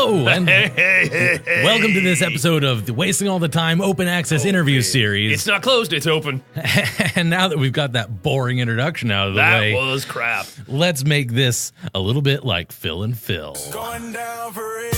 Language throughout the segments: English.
Hello, and welcome to this episode of the Wasting All the Time Open Access Interview Series. It's not closed, it's open. And now that we've got that boring introduction out of the way, that was crap. Let's make this a little bit like Phill and Phill. Going down for it.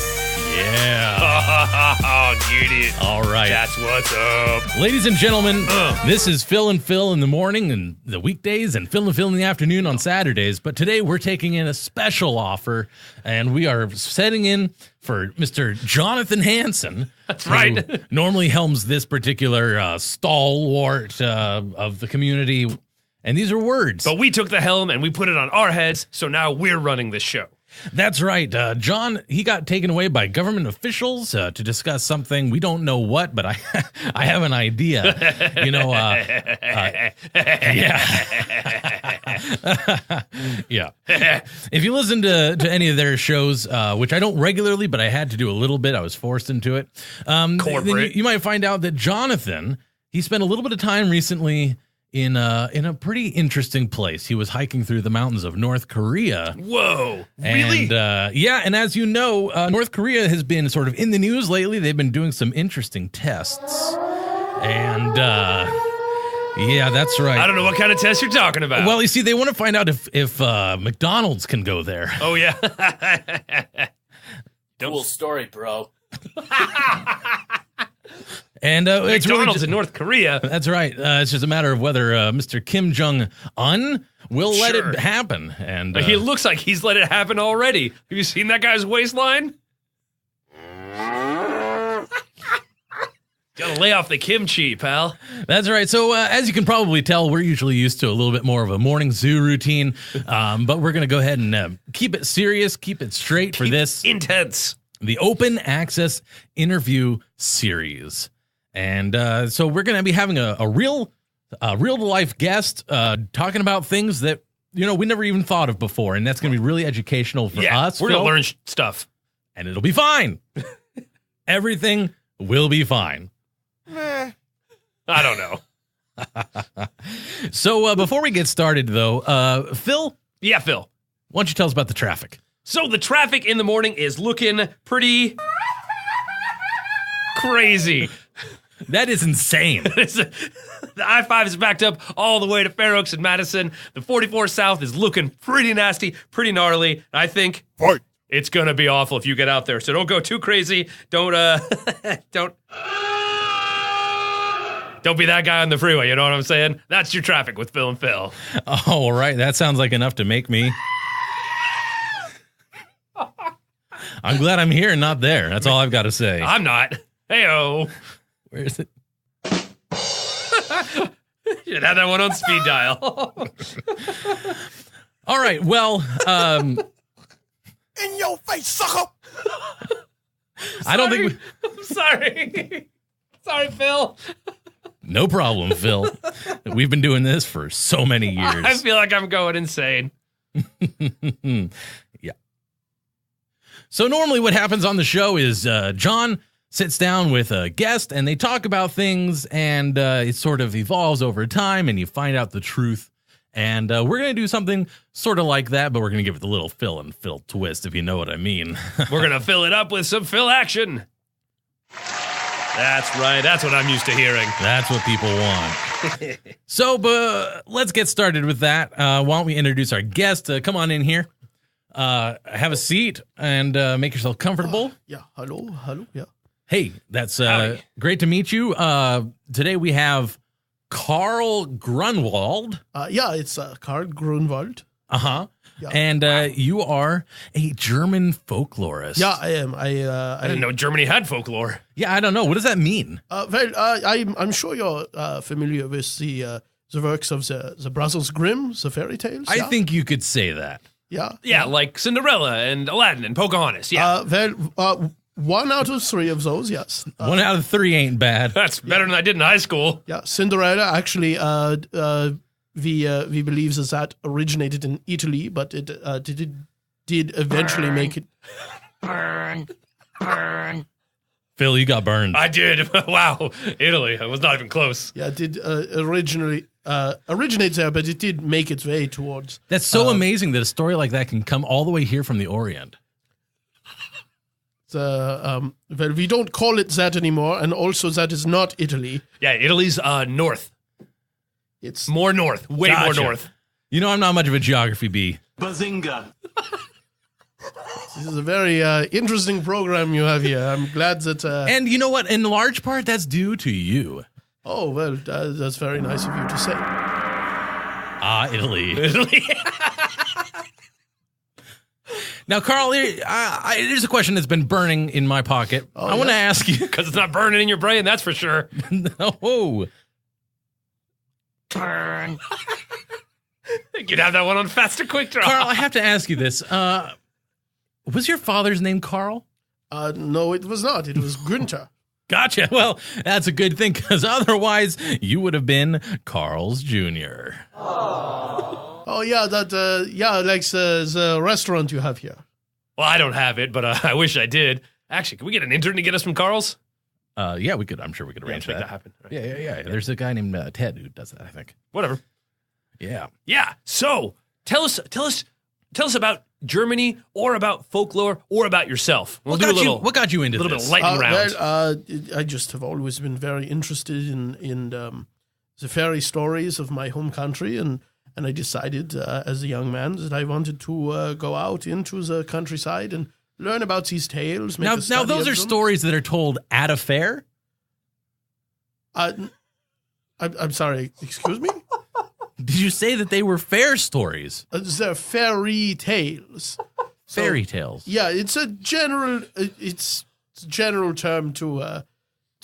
Yeah. Get it. All right. That's what's up. Ladies and gentlemen, this is Phill and Phill in the morning and the weekdays, and Phill and Phill in the afternoon on Saturdays. But today we're taking in a special offer, and we are setting in for Mr. Jonathan Hansen. That's right. Normally helms this particular stalwart of the community. And these are words. But we took the helm and we put it on our heads, so now we're running this show. That's right. John, he got taken away by government officials to discuss something. We don't know what, but I have an idea. Yeah. If you listen to any of their shows, which I don't regularly, but I had to do a little bit, I was forced into it. Corporate. You might find out that Jonathan, he spent a little bit of time recently in a pretty interesting place. He was hiking through the mountains of North Korea. Whoa, really? And, and as you know, North Korea has been sort of in the news lately. They've been doing some interesting tests. And, yeah, that's right. I don't know what kind of test you're talking about. Well, you see, they want to find out if McDonald's can go there. Oh, yeah. Cool story, bro. And it's really McDonald's just, in North Korea. That's right. It's just a matter of whether Mr. Kim Jong-un will let it happen. And he looks like he's let it happen already. Have you seen that guy's waistline? Gotta lay off the kimchi, pal. That's right. So as you can probably tell, we're usually used to a little bit more of a morning zoo routine, but we're going to go ahead and keep it serious, keep it straight for this. Intense. The Open Access Interview Series. And so we're going to be having a real-to-life guest talking about things that, we never even thought of before. And that's going to be really educational for us. We're going to learn stuff. And it'll be fine. Everything will be fine. I don't know. So before we get started, though, Phill? Yeah, Phill. Why don't you tell us about the traffic? So the traffic in the morning is looking pretty crazy. That is insane. The I-5 is backed up all the way to Fair Oaks and Madison. The 44 South is looking pretty nasty, pretty gnarly. I think it's going to be awful if you get out there. So don't go too crazy. Don't be that guy on the freeway. You know what I'm saying? That's your traffic with Phill and Phill. Oh, all right. That sounds like enough to make me. I'm glad I'm here and not there. That's all I've got to say. I'm not. Hey-o. Where is it? Should have that one on speed dial. All right. Well, In your face, sucker. I don't think. I'm sorry. Sorry, Phill. No problem, Phill. We've been doing this for so many years. I feel like I'm going insane. Yeah. So normally what happens on the show is John sits down with a guest and they talk about things, and it sort of evolves over time and you find out the truth. And we're going to do something sort of like that, but we're going to give it the little Phill and Phill twist, if you know what I mean. We're going to fill it up with some Phill action. That's right. That's what I'm used to hearing. That's what people want. So, let's get started with that. Why don't we introduce our guest? Come on in here. Have a seat and make yourself comfortable. Yeah, hello, yeah. Hey, that's Howdy. great to meet you. Today we have Karl Grunwald. It's Karl Grunwald. Uh-huh. Yeah. And you are a German folklorist. Yeah, I am. I didn't know Germany had folklore. Yeah, I don't know. What does that mean? I'm sure you're familiar with the works of the Brothers Grimm, the fairy tales. I think you could say that. Yeah. Yeah, like Cinderella and Aladdin and Pocahontas. Yeah. 1 out of 3 of those, yes. 1 out of 3 ain't bad. That's better than I did in high school. Yeah, Cinderella actually, we believe that originated in Italy, but it did eventually make it. Phill, you got burned. I did. Wow. Italy. I was not even close. Yeah, it did originally originate there, but it did make its way towards. That's so amazing that a story like that can come all the way here from the Orient. well, we don't call it that anymore, and also that is not Italy. Yeah, Italy's north. It's More north. Way more north. You know, I'm not much of a geography bee. Bazinga. This is a very interesting program you have here. I'm glad that... And you know what? In large part, that's due to you. oh, well, that's very nice of you to say. Italy. Italy. Now, Carl, here's a question that's been burning in my pocket. I want to ask you. Because it's not burning in your brain, that's for sure. No. Burn. You'd have that one on faster quick draw. Carl, I have to ask you this. Was your father's name Carl? No, it was not. It was Günther. Gotcha. Well, that's a good thing, because otherwise you would have been Carl's Jr. Oh, yeah, like the restaurant you have here. Well, I don't have it, but I wish I did. Actually, can we get an intern to get us from Carl's? Yeah, we could. I'm sure we could arrange Make that. that happen. Right. Yeah. There's a guy named Ted who does that, I think. Whatever. Yeah. Yeah. So tell us about Germany, or about folklore, or about yourself. We'll do What got you into little this? bit of lightning round. I just have always been very interested in the fairy stories of my home country, and I decided as a young man that I wanted to go out into the countryside and learn about these tales. Now those are stories that are told at a fair? I'm sorry, excuse me? Did you say that they were fair stories? They're fairy tales. Fairy tales. Yeah, it's a general term to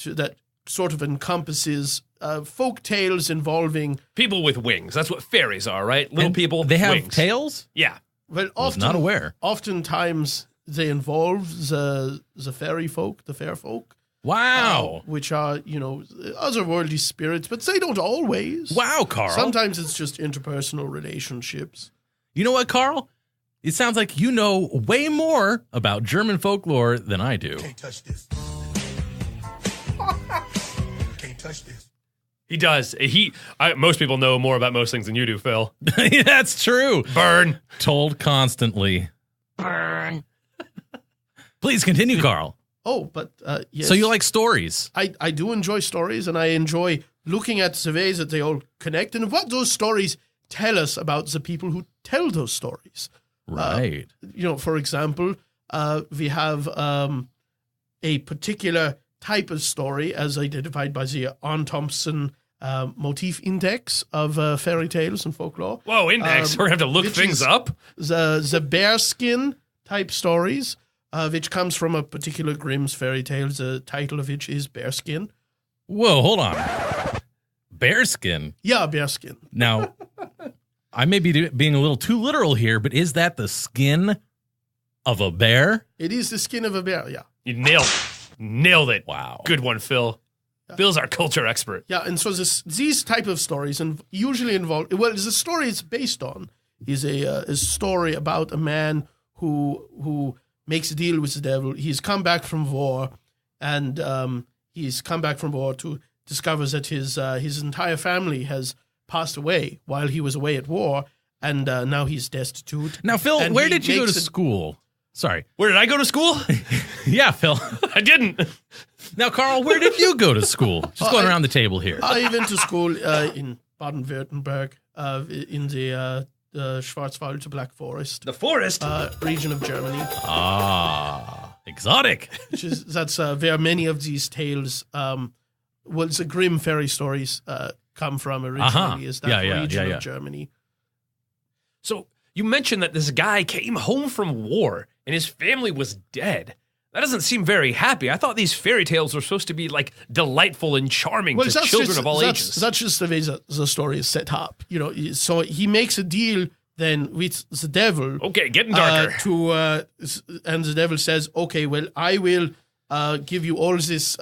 that sort of encompasses folk tales involving People with wings. That's what fairies are, right? Little And people. They have wings. tails? Yeah. well, I was not aware. Oftentimes they involve the fairy folk, the fair folk. Wow. Which are, otherworldly spirits, but they don't always. Wow, Carl. Sometimes it's just interpersonal relationships. You know what, Carl? It sounds like you know way more about German folklore than I do. Can't touch this. Can't touch this. He does. Most people know more about most things than you do, Phil. That's true. Burn. Told constantly. Burn. Please continue, Carl. Oh, but yes. So you like stories? I do enjoy stories, and I enjoy looking at the ways that they all connect and what those stories tell us about the people who tell those stories. Right. For example, we have a particular type of story as identified by the Arne Thompson motif index of fairy tales and folklore. Whoa, index. We're going to have to look which things is up. The bearskin type stories, which comes from a particular Grimm's fairy tale, the title of which is Bearskin. Whoa, hold on. Bearskin? Yeah, bearskin. Now, I may be being a little too literal here, but is that the skin of a bear? It is the skin of a bear, yeah. You nailed it. Wow. Good one, Phil. Phil's our culture expert. Yeah, and so these type of stories usually involve, the story it's based on is a story about a man who makes a deal with the devil. He's come back from war, and he's come back from war to discover that his entire family has passed away while he was away at war, and now he's destitute. Now, Phil, And where he did you go to makes school? Sorry. Where did I go to school? Yeah, Phil. I didn't. Now, Carl, where did you go to school? Just going around the table here. I went to school in Baden-Württemberg, in the Schwarzwald to Black Forest The forest? region of Germany. Exotic. That's where many of these tales, the Grimm fairy stories come from originally, is that region of Germany. So you mentioned that this guy came home from war and his family was dead. That doesn't seem very happy. I thought these fairy tales were supposed to be like delightful and charming to children of all ages. That's just the way the story is set up. So he makes a deal then with the devil. Okay, getting darker. And the devil says, okay, well, I will give you all this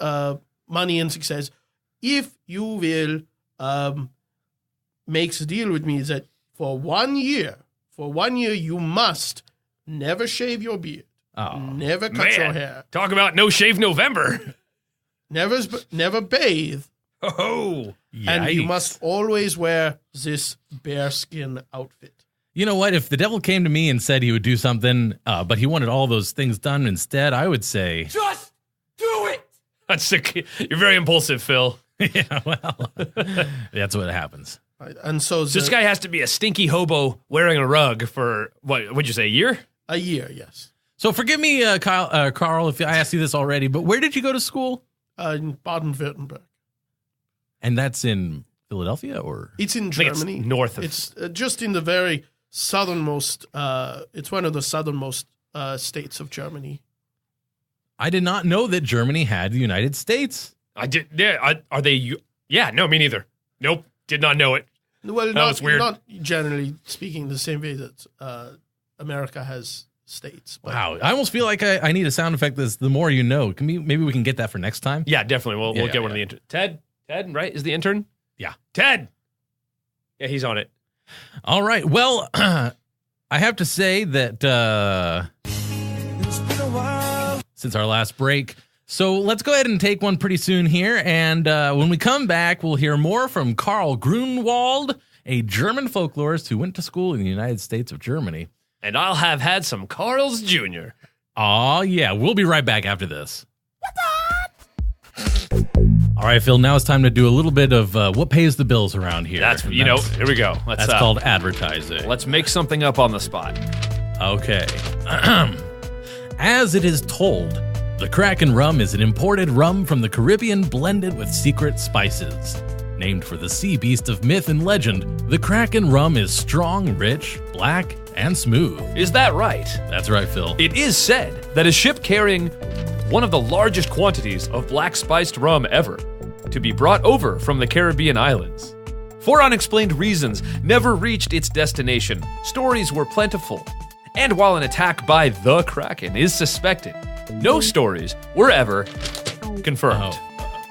money and success if you will make the deal with me that for 1 year, you must never shave your beard, never cut your hair, Talk about no shave November. never bathe, Oh, and you must always wear this bearskin outfit. You know what? If the devil came to me and said he would do something, but he wanted all those things done instead, I would say, just do it. You're very impulsive, Phil. yeah, well, that's what happens. Right. And so This guy has to be a stinky hobo wearing a rug for, what would you say, a year? a year, yes. So forgive me, Carl, if I asked you this already, but where did you go to school? In Baden-Württemberg. And that's in Philadelphia, or? It's in I think it's Germany. north of. It's just in the very southernmost, it's one of the southernmost states of Germany. I did not know that Germany had the United States. I did. Yeah, are they? Yeah, no, me neither. Nope, did not know it. Well, That was weird. not generally speaking the same way that America has states. But Wow, I almost feel like I need a sound effect that's the more you know. Maybe we can get that for next time? Yeah, definitely. We'll Yeah, get one of the interns. Ted, right? Is the intern? Yeah. Ted. Yeah, he's on it. All right. Well, I have to say that since our last break, so let's go ahead and take one pretty soon here. And when we come back, we'll hear more from Karl Grunwald, a German folklorist who went to school in the United States of Germany. And I'll have had some Carl's Jr. Oh, yeah. We'll be right back after this. All right, Phil, now it's time to do a little bit of what pays the bills around here. That's, And here we go. That's called advertising. Let's make something up on the spot. Okay. As it is told, the Kraken rum is an imported rum from the Caribbean blended with secret spices. Named for the sea beast of myth and legend, the Kraken rum is strong, rich, black, and smooth. Is that right? That's right, Phil. It is said that a ship carrying one of the largest quantities of black spiced rum ever to be brought over from the Caribbean islands, for unexplained reasons, never reached its destination. Stories were plentiful, and while an attack by the Kraken is suspected, no stories were ever confirmed.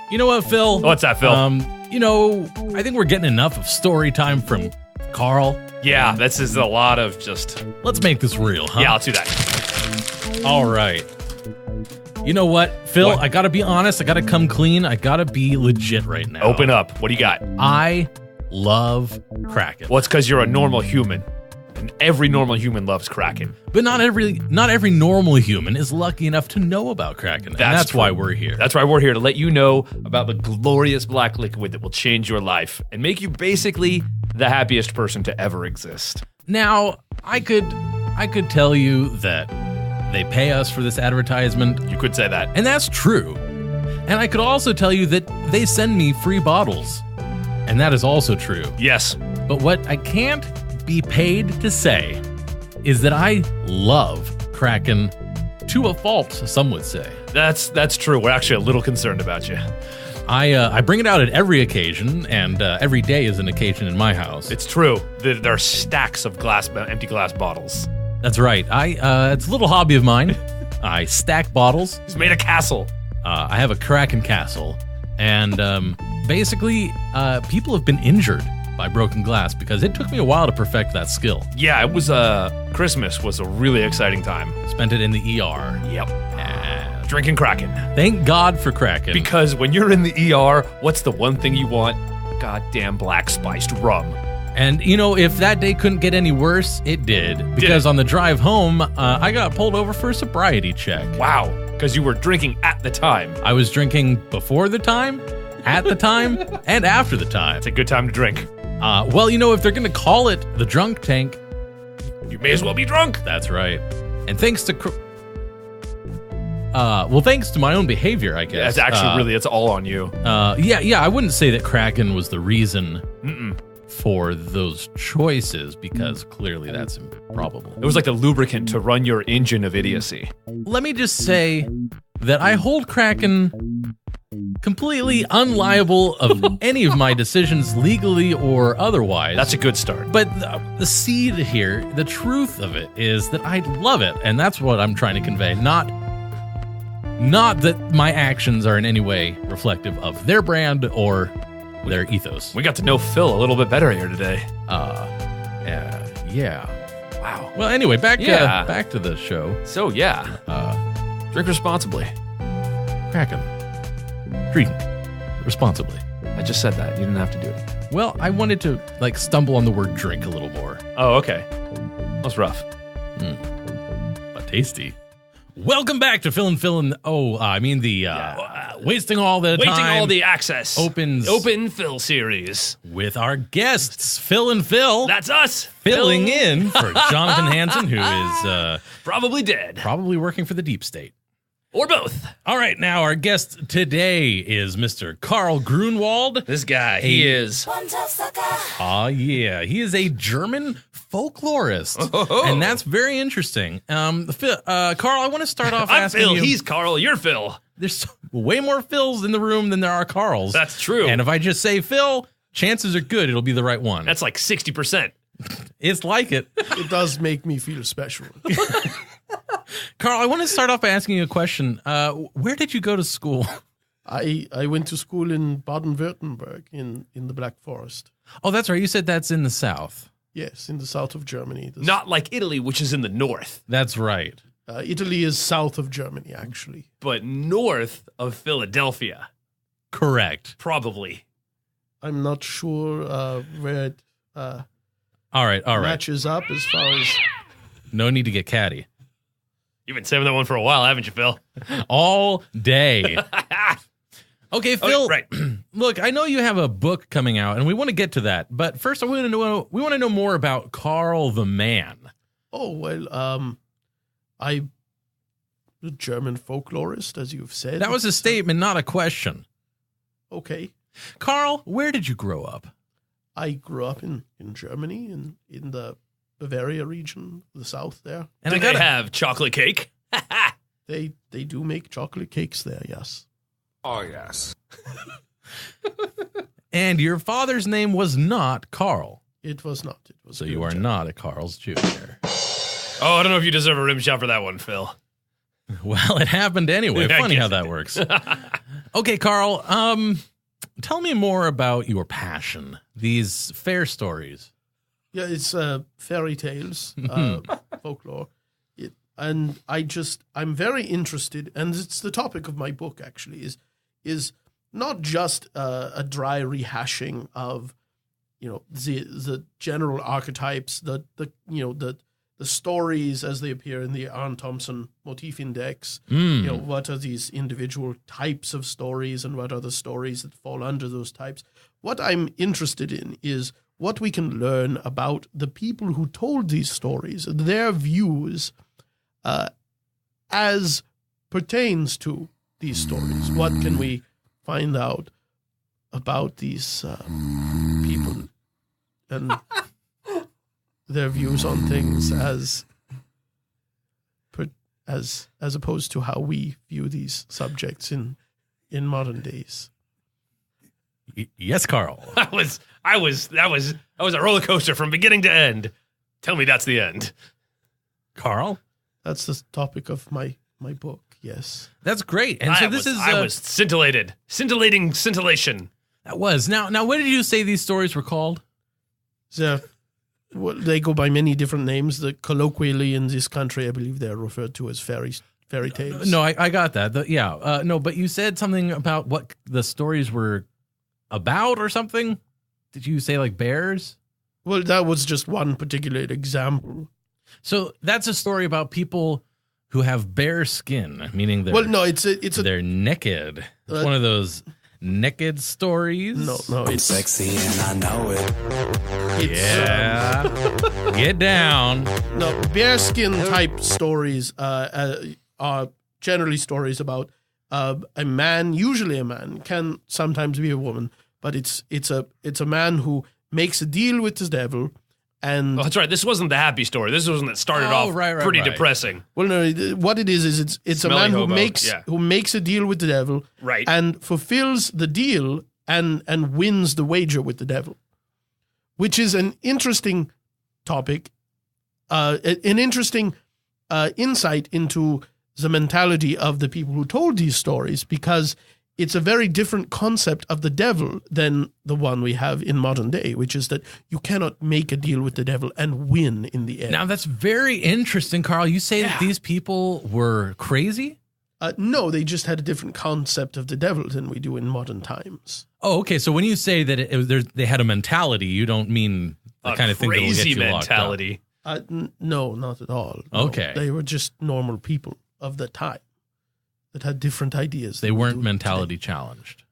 You know what, Phil? What's that, Phil? I think we're getting enough of story time from Carl. Yeah, this is a lot of just... Let's make this real, huh? Yeah, let's do that. All right. You know what, Phil? What? I gotta be honest. I gotta come clean. I gotta be legit right now. Open up. What do you got? I love Kraken. Well, it's because you're a normal human. And every normal human loves Kraken. But not every normal human is lucky enough to know about Kraken. And that's true. why we're here. That's why we're here, to let you know about the glorious black liquid that will change your life and make you basically the happiest person to ever exist. Now, I could tell you that they pay us for this advertisement, You could say that. and that's true. And I could also tell you that they send me free bottles, and that is also true. Yes. But what I can't be paid to say is that I love Kraken to a fault, some would say. That's true. We're actually a little concerned about you. I bring it out at every occasion, and every day is an occasion in my house. It's true. There are stacks of empty glass bottles. That's right. It's a little hobby of mine. I stack bottles. He's made a castle. I have a Kraken castle, and basically, people have been injured by broken glass because it took me a while to perfect that skill. Yeah, it was Christmas was a really exciting time. Spent it in the ER. Yep. And Drinking Kraken. thank God for Kraken. Because when you're in the ER, what's the one thing you want? Goddamn black spiced rum. And, if that day couldn't get any worse, it did. Because on the drive home, I got pulled over for a sobriety check. Wow. Because you were drinking at the time. I was drinking before the time, at the time, and after the time. It's a good time to drink. Well, if they're going to call it the drunk tank, You may as well be drunk. that's right. And thanks to... thanks to my own behavior, I guess. That's actually it's all on you. I wouldn't say that Kraken was the reason for those choices, because clearly that's improbable. It was like the lubricant to run your engine of idiocy. Let me just say that I hold Kraken completely unliable of any of my decisions, legally or otherwise. That's a good start. But the seed here, the truth of it, is that I love it, and that's what I'm trying to convey. Not that my actions are in any way reflective of their brand or their ethos. We got to know Phil a little bit better here today. Yeah. Wow. Well, anyway, back Yeah. to the show. So yeah, drink responsibly. Kraken. Drink responsibly. I just said that. You didn't have to do it. Well, I wanted to stumble on the word drink a little more. Oh, okay. That's rough. But tasty. Welcome back to Phill and Phill and wasting all the Waiting time all the access. Open Phill series. with our guests, Phill and Phill, That's us. filling Phill. in for Jonathan Hansen, who is Probably dead. probably working for the deep state. Or both. All right, now our guest today is Mr. Karl Grunwald. This guy, he is. He is a German folklorist, Oh. and that's very interesting. Karl, I want to start off I'm asking Phill. you. He's Karl. You're Phill. There's way more Phils in the room than there are Karls. That's true. And if I just say Phill, chances are good it'll be the right one. That's like 60%. It's like it. It does make me feel special. Karl, I want to start off by asking you a question. Where did you go to school? I went to school in Baden-Württemberg in the Black Forest. Oh, that's right. You said that's in the south. Yes, in the south of Germany. Not like Italy, which is in the north, That's right. Italy is south of Germany, actually. but north of Philadelphia. Correct. Probably. I'm not sure where it All right. matches up as far as... No need to get catty. You've been saving that one for a while, haven't you, Phill? All day. Okay, Phill. right. Look, I know you have a book coming out, and we want to get to that. But first, we want to know more about Karl the man. Oh, well, I'm a German folklorist, as you've said. That was a statement, not a question. Okay. Karl, where did you grow up? I grew up in Germany, in the Bavaria region, the south there. And Do they have chocolate cake? They do make chocolate cakes there, yes. Oh, yes. And your father's name was not Karl. It was not. It was So you are German. not a Karl's Jr. Oh, I don't know if you deserve a rim shot for that one, Phill. Well, it happened anyway. I Funny guess how it that did. works. Okay, Karl, tell me more about your passion, these fair stories. Yeah, it's fairy tales, folklore. And I'm very interested, and it's the topic of my book actually, is not just a dry rehashing of, the general archetypes, the stories as they appear in the Aaron Thompson Motif Index. What are these individual types of stories, and what are the stories that fall under those types? What I'm interested in is what we can learn about the people who told these stories, their views as pertains to these stories. What can we find out about these people and their views on things as opposed to how we view these subjects in modern days? Yes, Karl. That was a roller coaster from beginning to end. Tell me that's the end. Karl? That's the topic of my book, yes. That's great. And so this is... I was scintillating scintillation. That was. Now, what did you say these stories were called? They go by many different names. Colloquially in this country, I believe they're referred to as fairy tales. No, I got that. No, but you said something about what the stories were about or something? Did you say like bears? Well, that was just one particular example. So that's a story about people who have bare skin, meaning they're naked. It's one of those naked stories. No, it's Sexy and I know it. Yeah. Get down. no bearskin type stories are generally stories about a man, usually a man, can sometimes be a woman, but it's a man who makes a deal with the devil. And Oh, that's right. This wasn't the happy story. This was one that started off pretty depressing. well, no, what it is it's a Smelly man who hobo, makes a deal with the devil, Right. and fulfills the deal and wins the wager with the devil, which is an interesting topic, an interesting insight into the mentality of the people who told these stories, because it's a very different concept of the devil than the one we have in modern day, which is that you cannot make a deal with the devil and win in the end. Now, that's very interesting, Karl. You say that these people were crazy? No, they just had a different concept of the devil than we do in modern times. Oh, okay. So when you say that they had a mentality, you don't mean the kind of thing that will get crazy you locked up. mentality. No, not at all. No. Okay. They were just normal people of the time that had different ideas. They than we weren't do mentality challenged.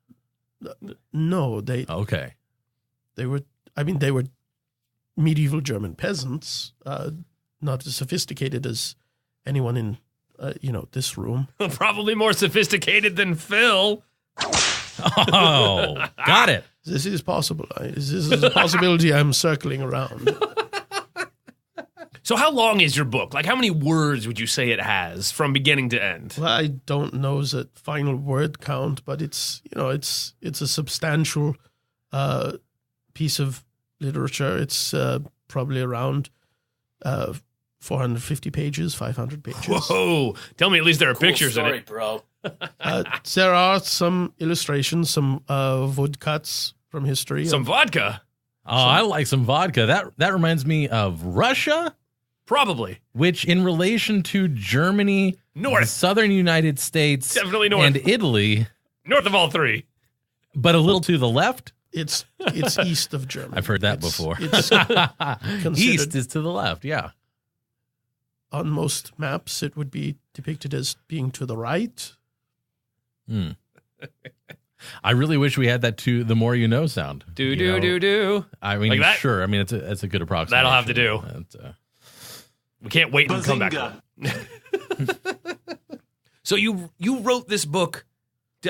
today. No, they Okay. were. I mean, they were medieval German peasants, not as sophisticated as anyone in this room. Probably more sophisticated than Phill. Oh, got it. This is possible. This is a possibility I'm circling around. So how long is your book? Like, how many words would you say it has from beginning to end? Well, I don't know the final word count, but it's a substantial piece of literature. It's probably around 450 pages, 500 pages. Whoa! Tell me at least there are pictures in it. bro. There are some illustrations, some woodcuts from history. Some vodka? Oh, I like some vodka. That reminds me of Russia, Probably. which in relation to Germany, North. the southern United States, Definitely north. and Italy, North of all three. but a little to the left. It's east of Germany. I've heard that It's- before. It's considered- East is to the left, yeah. on most maps, it would be depicted as being to the right. I really wish we had that to the more you know sound. Do, you do, know? do, do. I mean, Like that? sure. I mean, it's a good approximation. That'll have to do. But, We can't wait and come back. Bazinga. So you wrote this book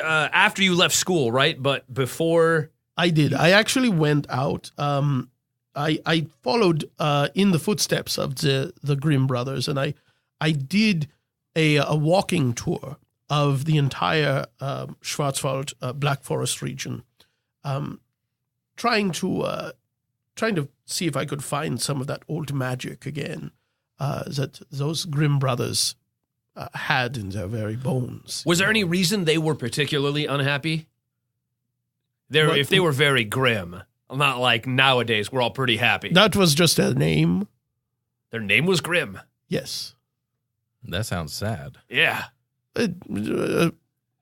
after you left school, right? But before. I did. I actually went out. I followed in the footsteps of the Grimm brothers, and I did a walking tour of the entire Schwarzwald Black Forest region, trying to see if I could find some of that old magic again that those Grimm brothers had in their very bones. Was there any reason they were particularly unhappy? What- If they were very grim, not like nowadays, we're all pretty happy. That was just their name. Their name was Grim. Yes. that sounds sad. Yeah.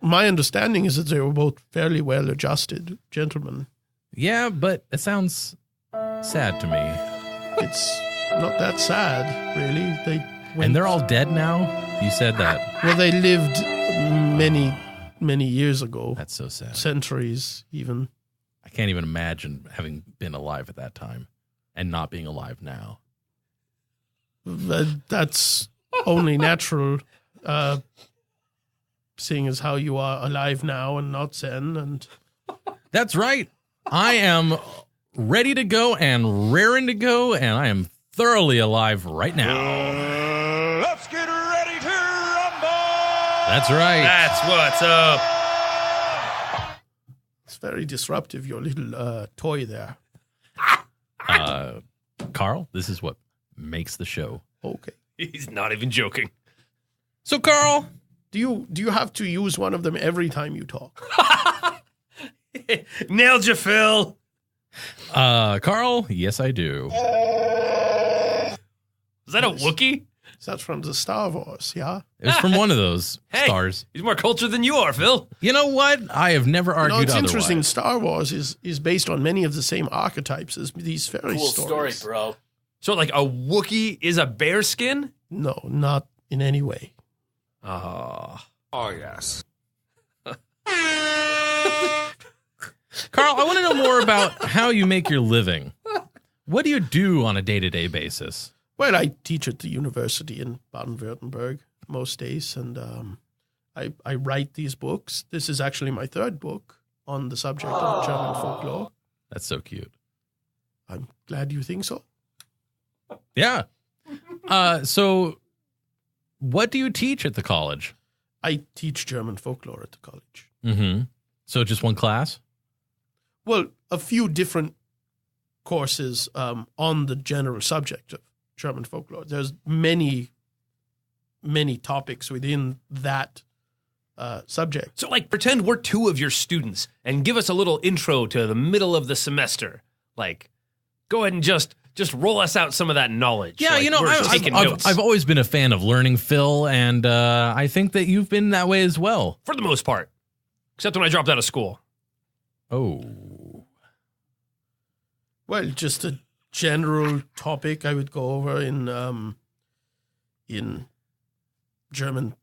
My understanding is that they were both fairly well-adjusted gentlemen. Yeah, but it sounds sad to me. It's not that sad, really. And they're all dead now? You said that. well, they lived many years ago, That's so sad. centuries even. I can't even imagine having been alive at that time and not being alive now. That's only natural, seeing as how you are alive now and not then. And That's right. I am ready to go and raring to go, and I am thoroughly alive right now. Let's get ready to rumble. That's right. That's what's up. it's very disruptive, your little toy there. Carl, this is what makes the show. Okay. He's not even joking. So, Carl, Do you have to use one of them every time you talk? Nailed you, Phill. Carl, yes, I do. Is that a Wookiee? That's from the Star Wars, yeah? It was from one of those Hey, stars. he's more cultured than you are, Phill. You know what? I have never No, argued it's otherwise. interesting. Star Wars is based on many of the same archetypes as these fairy Cool story, stories. bro. So, like, a Wookiee is a bear skin? No, not in any way. Oh. Oh, yes. Carl, I want to know more about how you make your living. What do you do on a day-to-day basis? Well, I teach at the university in Baden-Württemberg most days, and I write these books. This is actually my third book on the subject of German folklore. That's so cute. I'm glad you think so. Yeah. So what do you teach at the college? I teach German folklore at the college. Mm-hmm. So just one class? Well, a few different courses on the general subject of German folklore. There's many topics within that subject. So, like, pretend we're two of your students and give us a little intro to the middle of the semester. Like, go ahead and just roll us out some of that knowledge. Yeah, Like, you know, we're taking notes. I've always been a fan of learning, Phill, and I think that you've been that way as well. For the most part. Except when I dropped out of school. Oh. Well, just general topic I would go over in German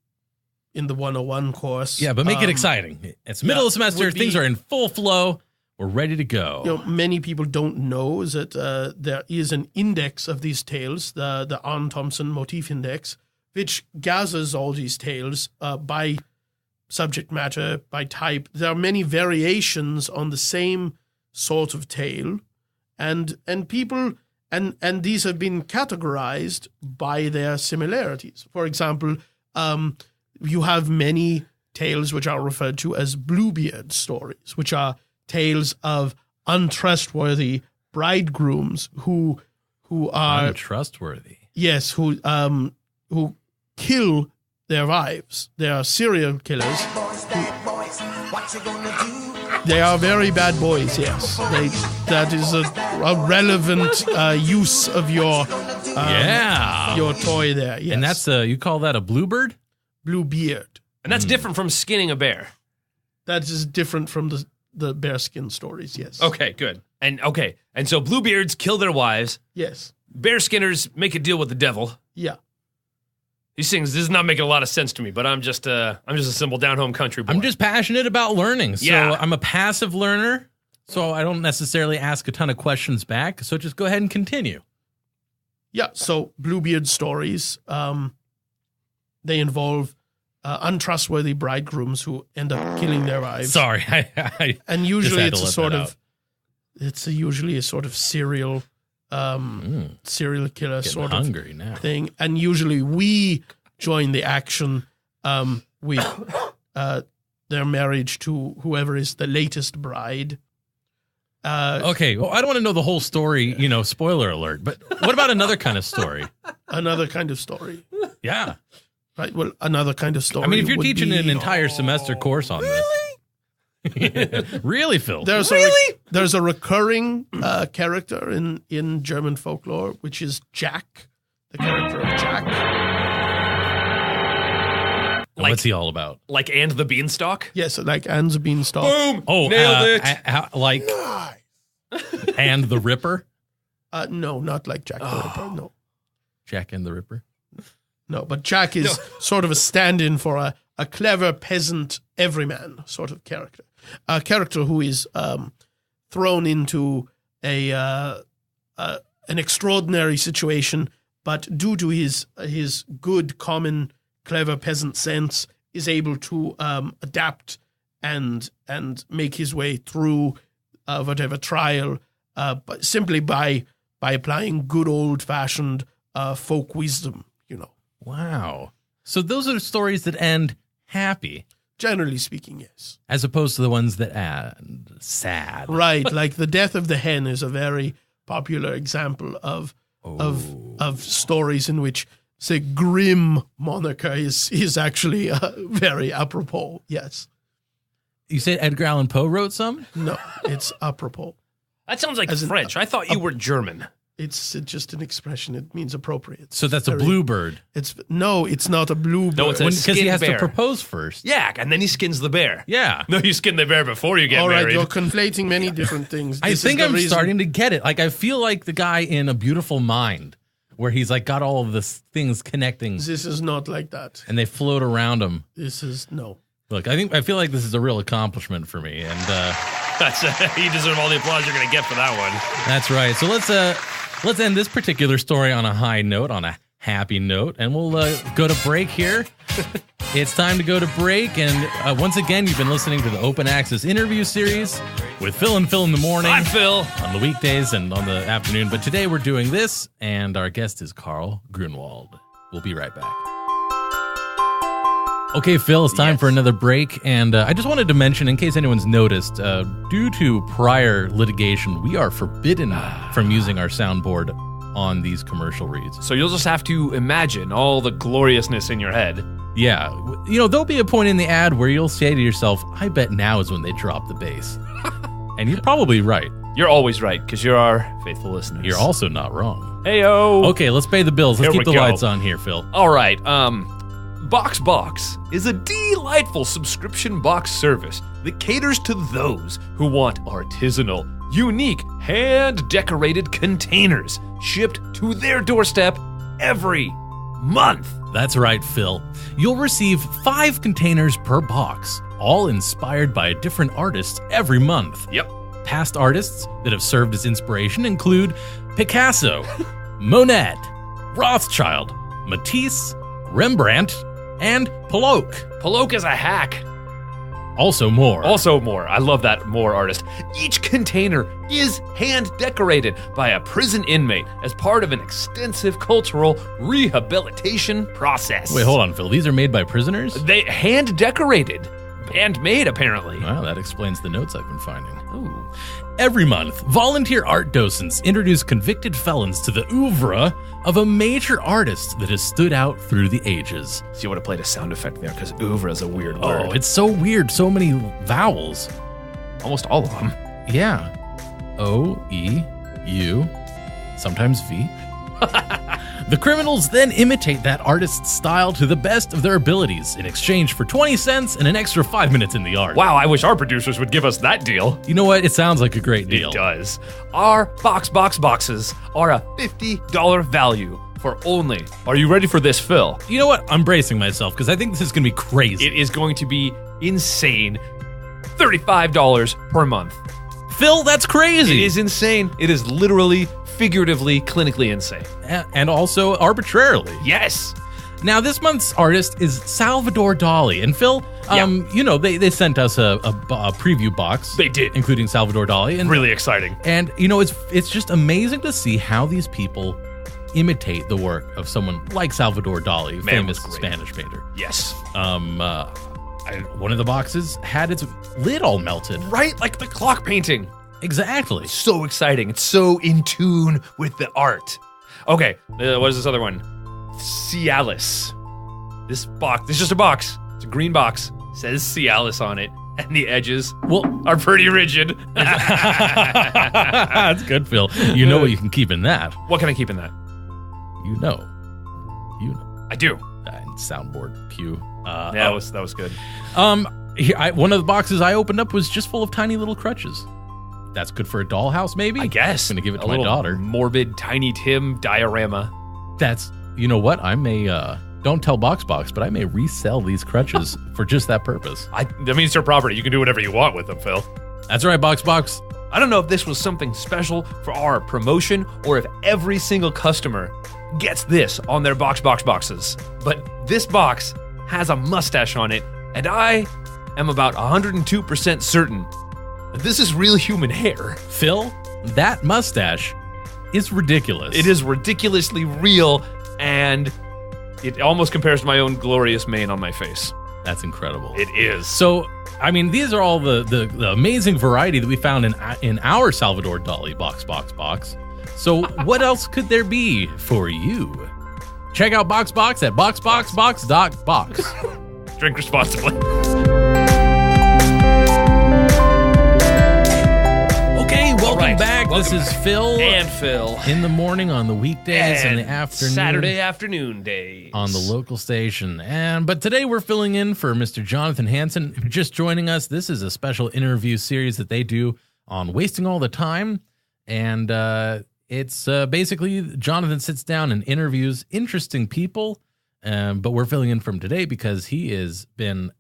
in the 101 course. Yeah, but make it exciting. It's middle of the semester. Things are in full flow. We're ready to go. Many people don't know that there is an index of these tales, the Arne Thompson Motif Index, which gathers all these tales by subject matter, by type. There are many variations on the same sort of tale, and people and these have been categorized by their similarities. For example, you have many tales which are referred to as Bluebeard stories, which are tales of untrustworthy bridegrooms who are untrustworthy. Yes, who kill their wives. They are serial killers. They are very bad boys. Yes, that is a relevant use of your toy there. Yes. And that's you call that a bluebird? Bluebeard. And that's different from skinning a bear. That is different from the bearskin stories. Yes. Okay, good. And so Bluebeards kill their wives. Yes. Bear skinners make a deal with the devil. Yeah. These things, this is not making a lot of sense to me, but I'm just a simple down-home country boy. I'm just passionate about learning. So Yeah. I'm a passive learner, so I don't necessarily ask a ton of questions back. So just go ahead and continue. Yeah, so Bluebeard stories, they involve untrustworthy bridegrooms who end up killing their wives. Sorry. I And usually had to it's let a sort that of, usually a sort of serial killer getting sort hungry of now. thing. And usually we join the action with their marriage to whoever is the latest bride. Okay, well, I don't want to know the whole story, spoiler alert, but what about another kind of story? Another kind of story. Yeah. Right. Well, another kind of story. I mean, if you're would teaching be, an entire semester course on this. Really, Phil? there's a recurring character in German folklore, which is Jack, the character of Jack. And what's he all about? Like And the Beanstalk? Yes, like Anne's Beanstalk. Boom! Oh, Nailed it! And the Ripper? No, not like Jack the Ripper. No, Jack and the Ripper? no. But Jack is sort of a stand-in for a clever peasant everyman sort of character. A character who is thrown into an extraordinary situation, but due to his good, common, clever peasant sense, is able to adapt and make his way through whatever trial, but simply by applying good old-fashioned folk wisdom, Wow. So those are stories that end happy, Generally speaking, yes. as opposed to the ones that end sad. Right, like the death of the hen is a very popular example of stories in which, say, grim moniker is actually very apropos. Yes. You said Edgar Allan Poe wrote some? No, it's apropos. That sounds like As in, French. I thought you were German. It's just an expression. It means appropriate. So that's a Very- bluebird. It's not a bluebird. No, it's a Because he skinned has bear. to propose first. Yeah, and then he skins the bear. Yeah. No, you skin the bear before you get All right, married. you're conflating many different things. I This is think the I'm reason- starting to get it. Like, I feel like the guy in A Beautiful Mind, where he's like got all of this things connecting This is not like that. and they float around him. This is no. Look, I feel like this is a real accomplishment for me. And That's you deserve all the applause you're going to get for that one. that's right. So let's end this particular story on a high note, on a happy note, and we'll go to break here. It's time to go to break, and once again, you've been listening to the Open Access interview series with Phil and Phil in the morning. Hi, Phil. On the weekdays and on the afternoon. But today we're doing this, and our guest is Karl Grunwald. We'll be right back. Okay, Phil, it's time for another break, and I just wanted to mention, in case anyone's noticed, due to prior litigation, we are forbidden from using our soundboard on these commercial reads. So you'll just have to imagine all the gloriousness in your head. Yeah, there'll be a point in the ad where you'll say to yourself, I bet now is when they drop the bass. And you're probably right. You're always right, because you're our faithful listeners. You're also not wrong. Heyo. Okay, let's pay the bills. Let's Here keep we the go. lights on here, Phil. All right. Box is a delightful subscription box service that caters to those who want artisanal, unique hand-decorated containers shipped to their doorstep every month. That's right, Phil. You'll receive 5 containers per box, all inspired by a different artist every month. Yep. Past artists that have served as inspiration include Picasso, Monet, Rothschild, Matisse, Rembrandt, and Pollock. Pollock is a hack. Also more. Also more. I love that more artist. Each container is hand-decorated by a prison inmate as part of an extensive cultural rehabilitation process. Wait, hold on, Phil. These are made by prisoners? They hand-decorated and made, apparently. Wow, that explains the notes I've been finding. Ooh. Every month, volunteer art docents introduce convicted felons to the oeuvre of a major artist that has stood out through the ages. So you would have played a sound effect there because oeuvre is a weird word. Oh, it's so weird. So many vowels. Almost all of them. Yeah. O, E, U, sometimes V. The criminals then imitate that artist's style to the best of their abilities in exchange for 20 cents and an extra 5 minutes in the art. Wow, I wish our producers would give us that deal. You know what? It sounds like a great deal. It does. Our boxes are a $50 value for only. Are you ready for this, Phil? You know what? I'm bracing myself because I think this is going to be crazy. It is going to be insane. $35 per month. Phil, that's crazy. It is insane. It is literally, figuratively, clinically insane. And also arbitrarily. Yes. Now, this month's artist is Salvador Dali. And Phil, you know, they sent us a preview box. They did. Including Salvador Dali. And, really exciting. And, you know, it's just amazing to see how these people imitate the work of someone like Salvador Dali, famous Spanish painter. Yes. One of the boxes had its lid all melted. Right, like the clock painting. Exactly. So exciting. It's so in tune with the art. Okay, what is this other one? Cialis. This box, it's just a box. It's a green box. It says Cialis on it. And the edges are pretty rigid. That's good, Phil. You know what you can keep in that. What can I keep in that? You know. I do. Soundboard pew. That was good. One of the boxes I opened up was just full of tiny little crutches. That's good for a dollhouse, maybe? I guess. I'm going to give it to a my little daughter. Morbid Tiny Tim diorama. That's, you know what? I may, don't tell Box, but I may resell these crutches for just that purpose. That means they're property. You can do whatever you want with them, Phil. That's right, Box. I don't know if this was something special for our promotion or if every single customer gets this on their boxes. But this box has a mustache on it, and I am about 102% certain that this is real human hair. Phil, that mustache is ridiculous. It is ridiculously real, and it almost compares to my own glorious mane on my face. That's incredible. It is. So, I mean, these are all the amazing variety that we found in our Salvador Dali box. So what else could there be for you? Check out Box at boxbox.box. Drink responsibly. Okay, welcome back. This is Phil. And Phil. In the morning on the weekdays and the afternoon. Saturday afternoon days. On the local station. But today we're filling in for Mr. Jonathan Hansen, just joining us. This is a special interview series that they do on Wasting All the Time. And it's basically Jonathan sits down and interviews interesting people. But we're filling in from today because he has been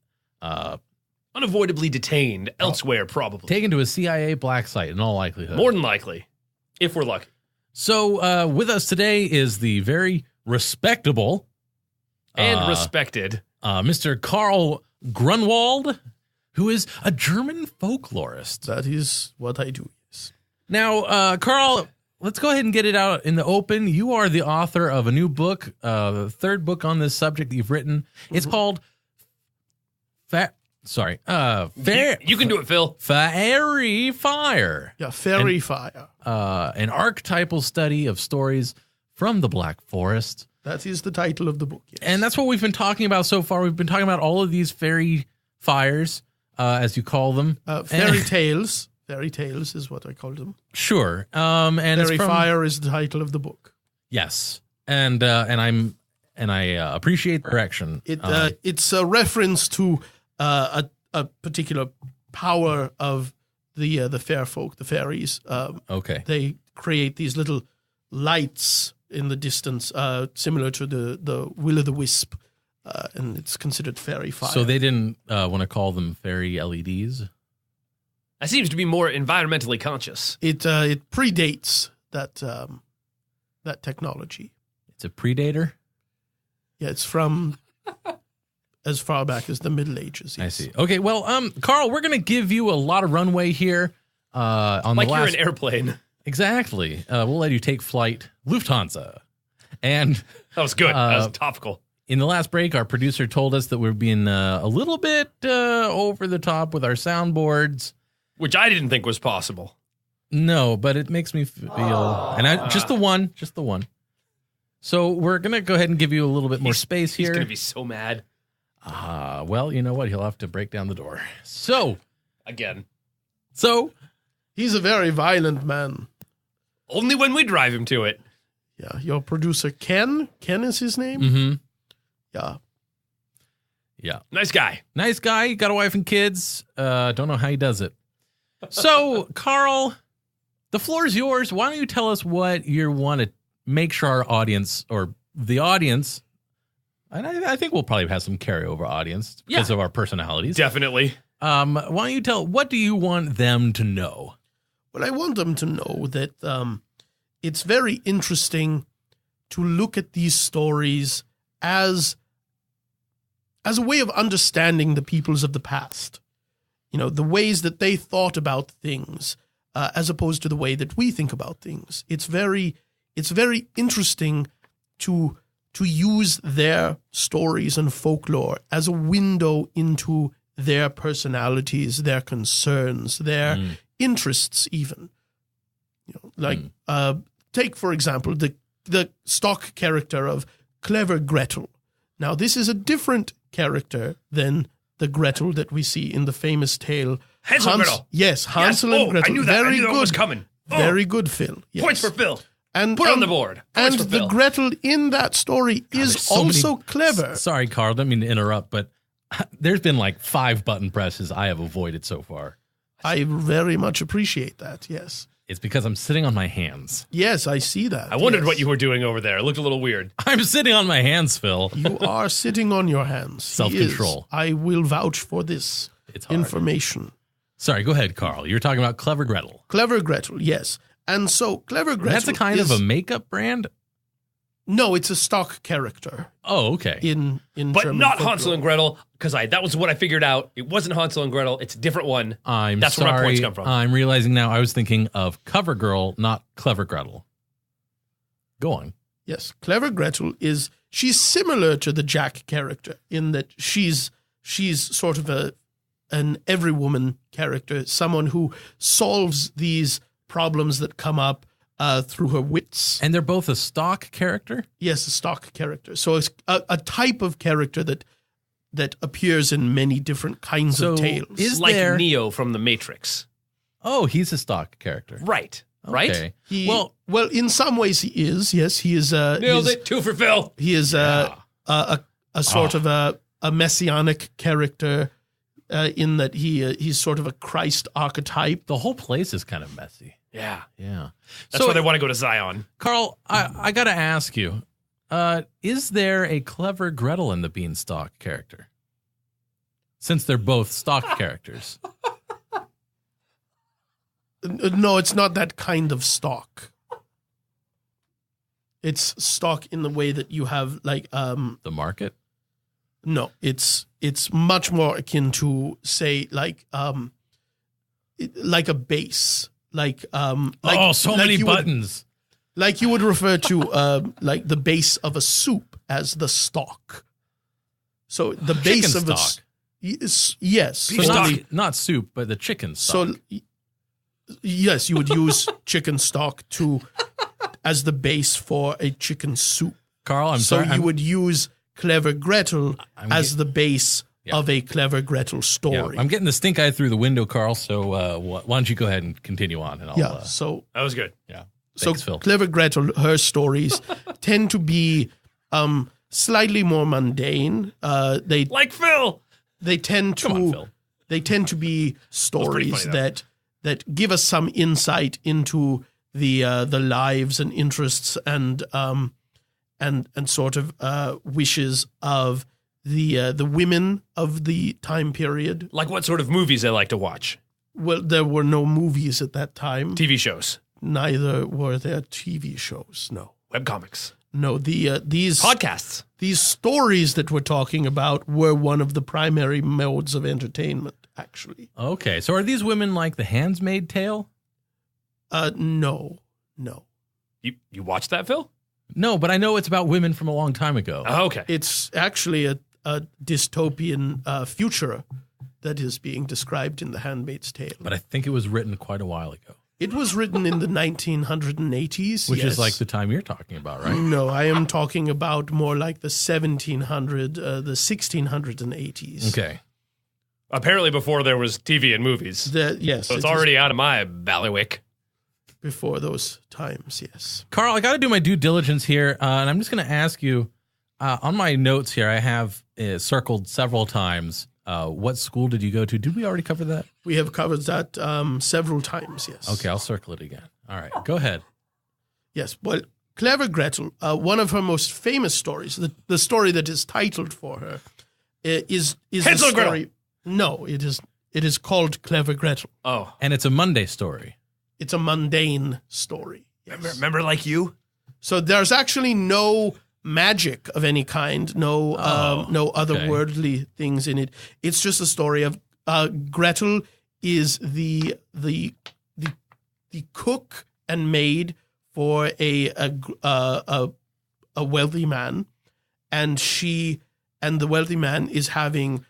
unavoidably detained elsewhere, probably. Taken to a CIA black site in all likelihood. More than likely, if we're lucky. So with us today is the very respectable and respected Mr. Karl Grunwald, who is a German folklorist. That is what I do, yes. Now, Karl, let's go ahead and get it out in the open. You are the author of a new book, the third book on this subject that you've written. It's called you can do it, Phil. Faerie Fire. Yeah, Faerie Fire. An archetypal study of stories from the Black Forest. That is the title of the book, yes. And that's what we've been talking about so far. We've been talking about all of these fairy fires, as you call them. Fairy tales. Fairy tales is what I call them. Sure. And Faerie Fire is the title of the book. Yes. And I appreciate the correction. It's a reference to a particular power of the fair folk, the fairies. Okay. They create these little lights in the distance, similar to the will-o'-the-wisp, and it's considered fairy fire. So they didn't want to call them fairy LEDs? That seems to be more environmentally conscious. It predates that technology. It's a predator? Yeah, it's from as far back as the Middle Ages. I Yes. see. Okay, well, Carl, we're going to give you a lot of runway here. On Like the you're last... an airplane. Exactly. We'll let you take flight. Lufthansa. And That was good. That was topical. in the last break, our producer told us that we're being a little bit over the top with our soundboards. Which I didn't think was possible. No, but it makes me feel, and just the one. So we're gonna go ahead and give you a little bit more space He's here. going to be so mad. Well, you know what? He'll have to break down the door. So Again. He's a very violent man. Only when we drive him to it. Yeah, your producer Ken is his name. Mm-hmm. Yeah, Nice guy. Nice guy. Got a wife and kids. Don't know how he does it. So, Carl, the floor is yours. Why don't you tell us what you want to make sure our audience, or the audience, and I think we'll probably have some carryover audience because of our personalities. Definitely. Why don't you what do you want them to know? well, I want them to know that it's very interesting to look at these stories as a way of understanding the peoples of the past. You know, the ways that they thought about things, as opposed to the way that we think about things. It's very interesting to use their stories and folklore as a window into their personalities, their concerns, their interests, even. You know, like take for example the stock character of Clever Gretel. Now, this is a different character than the Gretel that we see in the famous tale. Hansel and Gretel. Yes, Hansel and Gretel. I knew that. Very I knew good. that was coming. Oh, Very good, Phil. Yes. Points for Phill. And Put on the board. Points And for the Phill. Gretel in that story is There's so many- also clever. Sorry, Carl, don't mean to interrupt, but there's been like 5 button presses I have avoided so far. I very much appreciate that. Yes. It's because I'm sitting on my hands. Yes, I see that. I wondered yes. what you were doing over there. It looked a little weird. I'm sitting on my hands, Phil. You are sitting on your hands. He Self-control. is. I will vouch for this It's hard. information. Sorry, go ahead, Carl. You're talking about Clever Gretel. Clever Gretel, yes. And so Clever Gretel That's a kind is, of a makeup brand? No, it's a stock character Oh, okay. in But German not folklore. Hansel and Gretel, because that was what I figured out. It wasn't Hansel and Gretel. It's a different one. I'm That's sorry. where my points come from. I'm realizing now I was thinking of Cover Girl, not Clever Gretel. Go on. Yes, Clever Gretel she's similar to the Jack character in that she's sort of an every woman character, someone who solves these problems that come up through her wits. And they're both a stock character? Yes, a stock character. So it's a type of character that appears in many different kinds of tales. is Like there... Neo from The Matrix. Oh, he's a stock character. Right. Right? Okay. Well, in some ways he is. Yes, he is. Nailed it. 2 for Phill. He is a sort of a messianic character in that he's sort of a Christ archetype. The whole place is kind of messy. Yeah. Yeah. That's why they want to go to Zion. Carl, I got to ask you, is there a Clever Gretel in the Beanstalk character? Since they're both stock characters. No, it's not that kind of stock. It's stock in the way that you have like The market? no, it's much more akin to say like a base. Like so like many you would- buttons. like you would refer to like the base of a soup as the stock. So the base Chicken of a stock. yes. So stock. not soup, but the chicken stock. So yes, you would use chicken stock as the base for a chicken soup. Carl, I'm So sorry. you would use Clever Gretel I'm as the base Yeah. of a Clever Gretel story. I'm getting the stink eye through the window, Carl. So why don't you go ahead and continue on? And I'll, So That was good. yeah. so Thanks, Phil. Clever Gretel, her stories tend to be slightly more mundane. Like Phill. They tend Come on, to Phil. they tend to be stories funny, though. that give us some insight into the lives and interests and sort of wishes of the women of the time period. Like what sort of movies they like to watch? Well, there were no movies at that time. TV shows. Neither were there TV shows. No. Webcomics. No. These Podcasts. These stories that we're talking about were one of the primary modes of entertainment, actually. Okay, so are these women like The Handmaid's Tale? No. You watched that, Phil? No, but I know it's about women from a long time ago. Oh, okay. It's actually a dystopian future that is being described in The Handmaid's Tale. But I think it was written quite a while ago. It was written in the 1980s. Which yes. is like the time you're talking about, right? No, I am talking about more like the the 1680s. Okay. Apparently before there was TV and movies. Yes. So it's it is already out of my bailiwick. before those times, yes. Karl, I got to do my due diligence here, and I'm just going to ask you, on my notes here, I have circled several times, what school did you go to? Did we already cover that? We have covered that several times, yes. Okay, I'll circle it again. All right, go ahead. Yes, well, Clever Gretel, one of her most famous stories, the story that is titled for her, is Hansel the and Gretel. story. No, it is called Clever Gretel. Oh. And it's a Monday story. It's a mundane story. Yes. Remember like you? So there's actually no magic of any kind, no otherworldly things in it. It's just a story of Gretel is the cook and maid for a wealthy man, and the wealthy man is having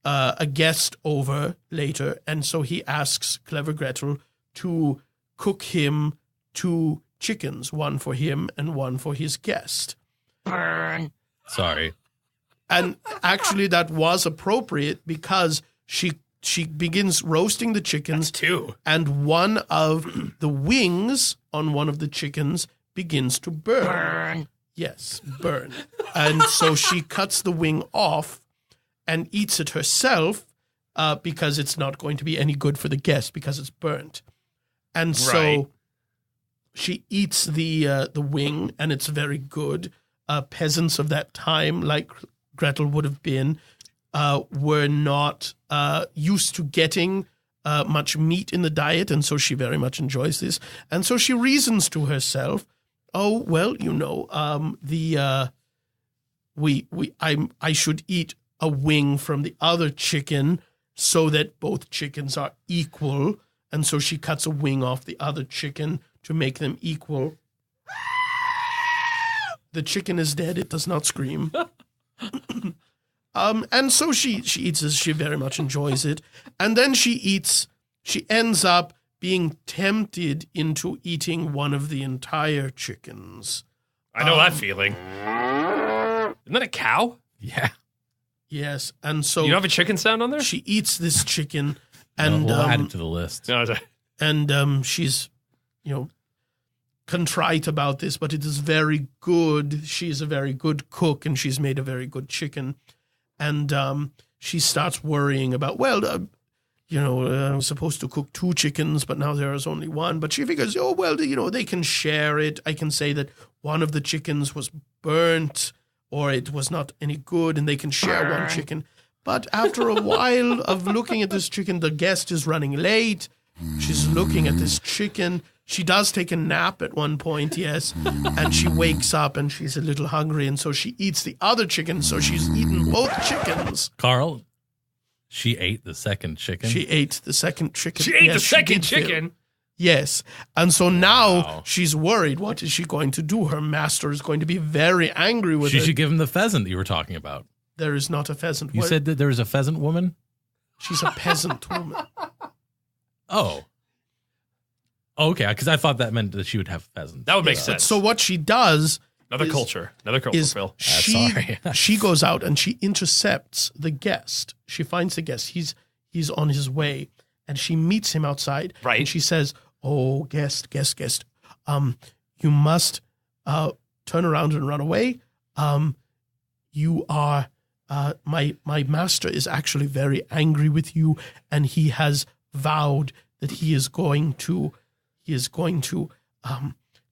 a guest over later, and so he asks Clever Gretel to cook him 2 chickens, one for him and one for his guest. Sorry. And actually that was appropriate because she begins roasting the chickens. That's 2. And one of the wings on one of the chickens begins to burn. Yes, burn. And so she cuts the wing off and eats it herself because it's not going to be any good for the guest because it's burnt. And so Right. she eats the wing, and it's very good. Peasants of that time, like Gretel would have been, were not used to getting much meat in the diet, and so she very much enjoys this. And so she reasons to herself, "Oh well, I should eat a wing from the other chicken so that both chickens are equal." And so she cuts a wing off the other chicken to make them equal. The chicken is dead. It does not scream. And so she eats this. She very much enjoys it. And then she ends up being tempted into eating one of the entire chickens. I know that feeling. Isn't that a cow? Yeah. Yes. And so You don't have a chicken sound on there? she eats this chicken, and we'll add it to the list. No, she's, contrite about this, but it is very good. She's a very good cook, and she's made a very good chicken. And she starts worrying about, I'm supposed to cook 2 chickens, but now there is only 1. But she figures, they can share it. I can say that one of the chickens was burnt or it was not any good, and they can share 1 chicken. But after a while of looking at this chicken, the guest is running late. She's looking at this chicken. She does take a nap at one point, yes, and she wakes up and she's a little hungry, and so she eats the other chicken, so she's eaten both chickens. Karl, she ate the second chicken. She ate the second chicken. She ate Yes, the second did, Phil. chicken? Yes, and so now Wow. she's worried. What is she going to do? Her master is going to be very angry with She her. should give him the pheasant that you were talking about. There is not a pheasant. You What? said that there was a pheasant woman? She's a peasant woman. Oh. Okay, because I thought that meant that she would have pheasants. That would make But sense. so what she does Another is- culture, is Phil. sorry. she goes out and she intercepts the guest. She finds the guest. He's on his way, and she meets him outside. Right. And she says, "Oh, guest, you must turn around and run away. You are my master is actually very angry with you, and he has vowed that he is going to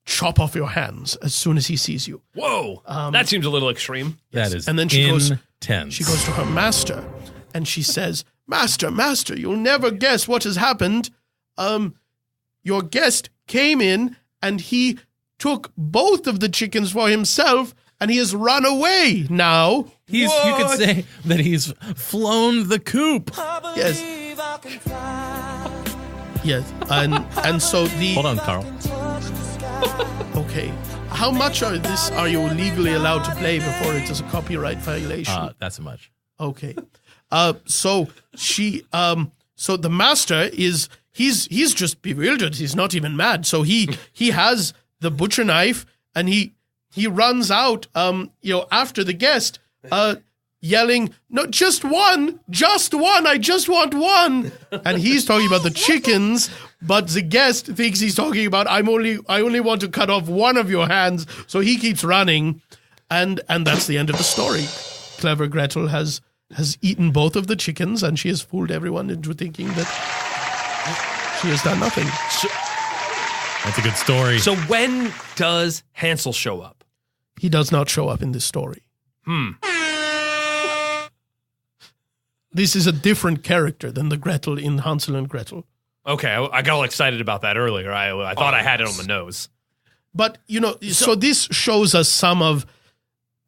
chop off your hands as soon as he sees you. Whoa, that seems a little extreme. That is And then she goes intense. to her master, and she says, Master, you'll never guess what has happened. Your guest came in, and he took both of the chickens for himself, and he has run away now. You could say that he's flown the coop. Yes. Yes, and so the... Hold on, Carl. Okay. How much are you legally allowed to play before it is a copyright violation? That's a much. Okay. So the master he's just bewildered. He's not even mad. So he has the butcher knife, and he runs out after the guest, yelling, "No, just one, I just want one." And he's talking about the chickens, but the guest thinks he's talking about I only want to cut off one of your hands. So he keeps running, and that's the end of the story. Clever Gretel has eaten both of the chickens, and she has fooled everyone into thinking that she has done nothing. That's a good story. So when does Hansel show up? He does not show up in this story. This is a different character than the Gretel in Hansel and Gretel. Okay, I got all excited about that earlier. I thought I had it on the nose. But so this shows us some of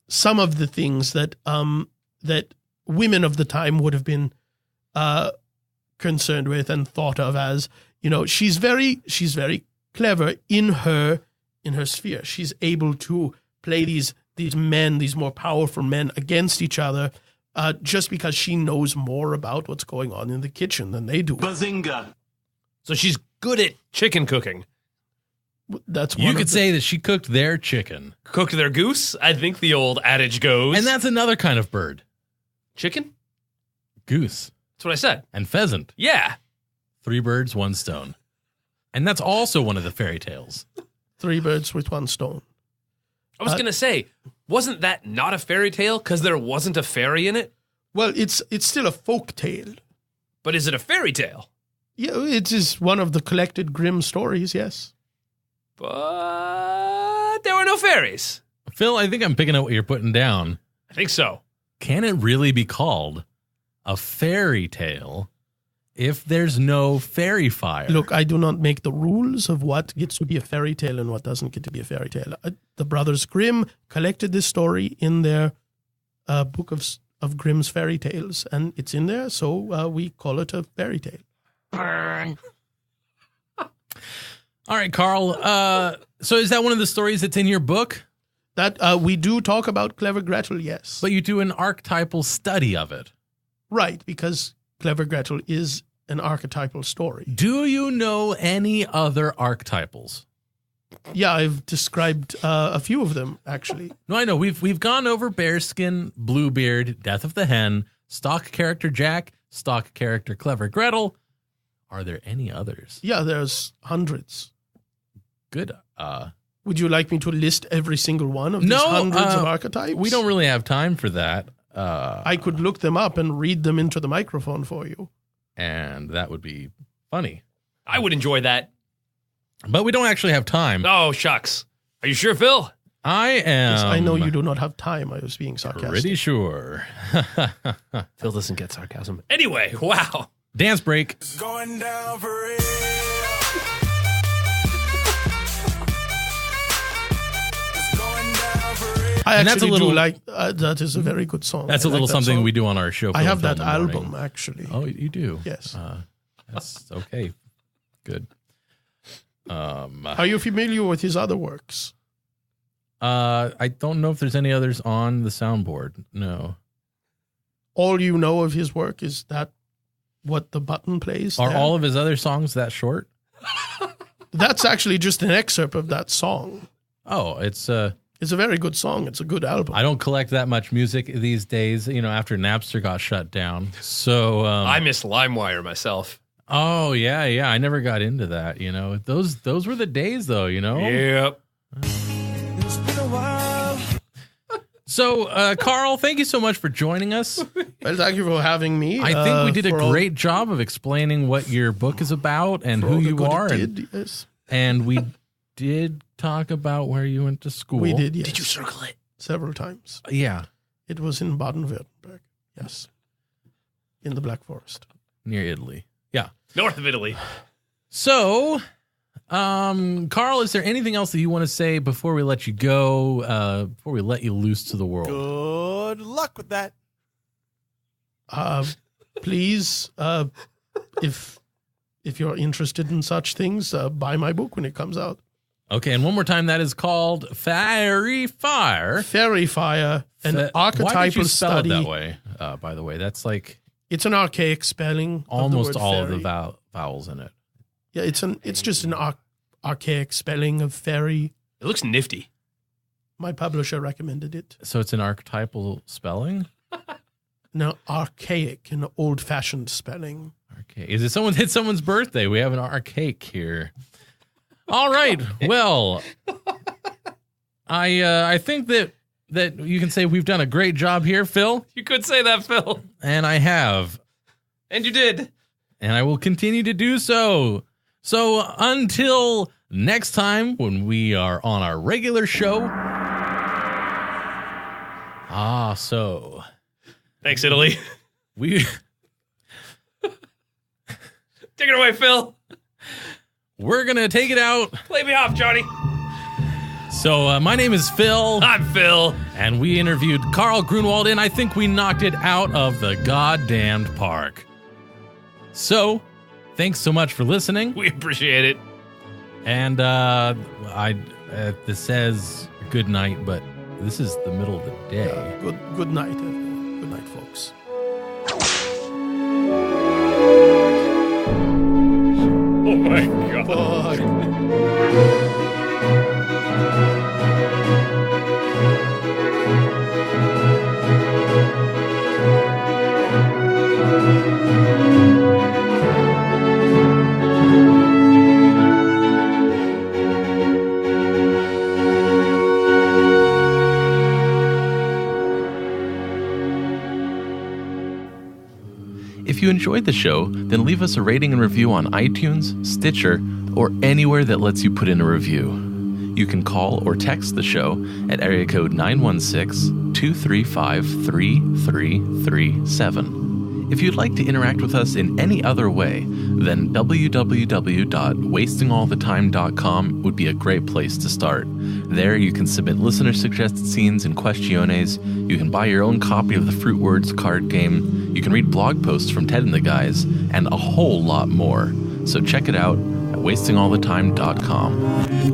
the things that that women of the time would have been concerned with and thought of as, she's very clever in her sphere. She's able to play these men, these more powerful men against each other, just because she knows more about what's going on in the kitchen than they do. Bazinga. So she's good at chicken cooking. That's You could say that she cooked their chicken. Cooked their goose, I think the old adage goes. And that's another kind of bird. Chicken? Goose. That's what I said. And pheasant. Yeah. 3 birds, 1 stone. And that's also one of the fairy tales. 3 birds with 1 stone. I was going to say, wasn't that not a fairy tale because there wasn't a fairy in it? Well, it's still a folk tale. But is it a fairy tale? Yeah, it is one of the collected Grimm stories, yes. But there were no fairies. Phil, I think I'm picking up what you're putting down. I think so. Can it really be called a fairy tale if there's no fairy fire? Look, I do not make the rules of what gets to be a fairy tale and what doesn't get to be a fairy tale. The brothers Grimm collected this story in their book of Grimm's fairy tales, and it's in there, so we call it a fairy tale. Burn. All right, Carl. So is that one of the stories that's in your book? That we do talk about Clever Gretel, yes. But you do an archetypal study of it. Right, because Clever Gretel is an archetypal story. Do you know any other archetypals? Yeah, I've described a few of them, actually. No, I know. We've gone over Bearskin, Bluebeard, Death of the Hen, stock character Jack, stock character Clever Gretel. Are there any others? Yeah, there's hundreds. Good. Would you like me to list every single one of these hundreds of archetypes? We don't really have time for that. I could look them up and read them into the microphone for you. And that would be funny. I would enjoy that. But we don't actually have time. Oh, shucks. Are you sure, Phil? I am. Yes, I know you do not have time. I was being sarcastic. Pretty sure. Phil doesn't get sarcasm. Anyway, wow. Dance break. Going down for real. I And that's actually a little- do like that is a very good song. That's I a little like that something song. we do on our show. I have Phil in that the Morning. album, actually. Oh, you do? Yes. That's okay. Good. Are you familiar with his other works? I don't know if there's any others on the soundboard. No. All you know of his work is that what the button plays. Are there? all of his other songs that short? That's actually just an excerpt of that song. Oh, it's It's a very good song. It's a good album. I don't collect that much music these days, after Napster got shut down. So I miss LimeWire myself. oh yeah, I never got into that, Those were the days though, Yep. It's been a while. So, Karl, thank you so much for joining us. Well, thank you for having me. I think we did a for all- great job of explaining what your book is about and for who all the you good it are. did, yes. And we did talk about where you went to school. We did, yes. Did you circle it? Several times. Yeah, It was in Baden-Württemberg. Yes. In the Black Forest. near Italy. Yeah. North of Italy. So, Karl, is there anything else that you want to say before we let you go, before we let you loose to the world? Good luck with that. Please, if you're interested in such things, buy my book when it comes out. Okay, and one more time, that is called Faerie Fire. Faerie Fire, an Why did archetypal you spell study. it that way? By the way, that's like It's an archaic spelling. almost of the word all fairy. of the vowels in it. Yeah, it's just an archaic spelling of fairy. It looks nifty. My publisher recommended it. So it's an archetypal spelling. No, archaic, an old-fashioned spelling. Okay, is it someone's birthday? We have an archaic here. All right. Well, I think that you can say we've done a great job here, Phill, You could say that, Phil. and I have, And you did. and I will continue to do so. So until next time when we are on our regular show. So Thanks, Italy. we Take it away, Phil. we're gonna take it out. Play me off, Johnny. So my name is Phill. I'm Phil. And we interviewed Karl Grunwald, and I think we knocked it out of the goddamned park. So, thanks so much for listening. We appreciate it. And this says good night, but this is the middle of the day. Good night, everyone. Good night, folks. Oh my God. If you enjoyed the show, then leave us a rating and review on iTunes, Stitcher, or anywhere that lets you put in a review. You can call or text the show at area code 916-235-3337. If you'd like to interact with us in any other way, then www.wastingallthetime.com would be a great place to start. There you can submit listener-suggested scenes and questiones, you can buy your own copy of the Fruit Words card game, you can read blog posts from Ted and the guys, and a whole lot more. So check it out at wastingallthetime.com.